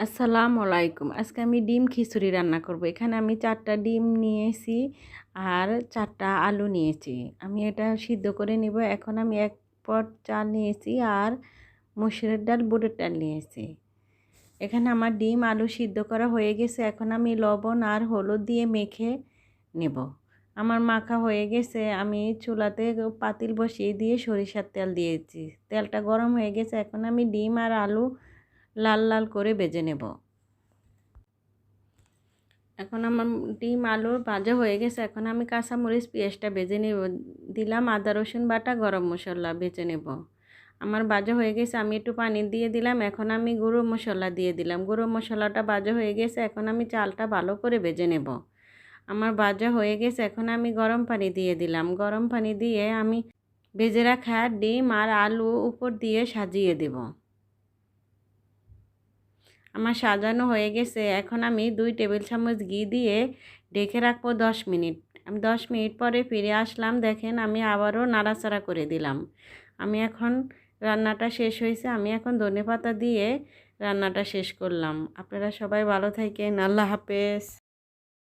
আসসালামু আলাইকুম। আজকে আমি ডিম খিচুড়ি রান্না করব। এখানে আমি ৪টা ডিম নিয়েছি আর ৪টা আলু নিয়েছি। আমি এটা সিদ্ধ করে নিব। এখন আমি ১ পট চাল নিয়েছি আর মসুরের ডাল, বুটের ডাল নিয়েছি। এখানে আমার ডিম আলু সিদ্ধ করা হয়ে গেছে। এখন আমি লবণ আর হলুদ দিয়ে মেখে নেব। আমার মাখা হয়ে গেছে। আমি চুলাতে পাতিল বসিয়ে দিয়ে সরিষার তেল দিয়েছি। তেলটা গরম হয়ে গেছে। এখন আমি ডিম আর আলু লাল লাল করে ভেজে নেব। এখন আমার ডিম আলু ভাজা হয়ে গেছে। এখন আমি কাঁচামরিচ পেঁয়াজটা ভেজে নেব। দিলাম আদা রসুন বাটা, গরম মশলা ভেজে নেব। আমার ভাজা হয়ে গেছে। আমি একটু পানি দিয়ে দিলাম। এখন আমি গুঁড়ো মশলা দিয়ে দিলাম। গুঁড়ো মশলাটা ভাজা হয়ে গেছে। এখন আমি চালটা ভালো করে ভেজে নেব। আমার ভাজা হয়ে গেছে। এখন আমি গরম পানি দিয়ে দিলাম। গরম পানি দিয়ে আমি ভেজে রাখা ডিম আর আলু উপর দিয়ে সাজিয়ে দেব। আমার সাজানো হয়ে গেছে। এখন আমি 2 টেবিল চামচ ঘি দিয়ে ঢেকে রাখবো 10 মিনিট। আমি 10 মিনিট পরে ফিরে আসলাম। দেখেন আমি আবারও নাড়াচাড়া করে দিলাম। আমি এখন রান্নাটা শেষ হয়েছে। আমি এখন ধনেপাতা দিয়ে রান্নাটা শেষ করলাম। আপনারা সবাই ভালো থাকেন। আল্লাহ হাফেজ।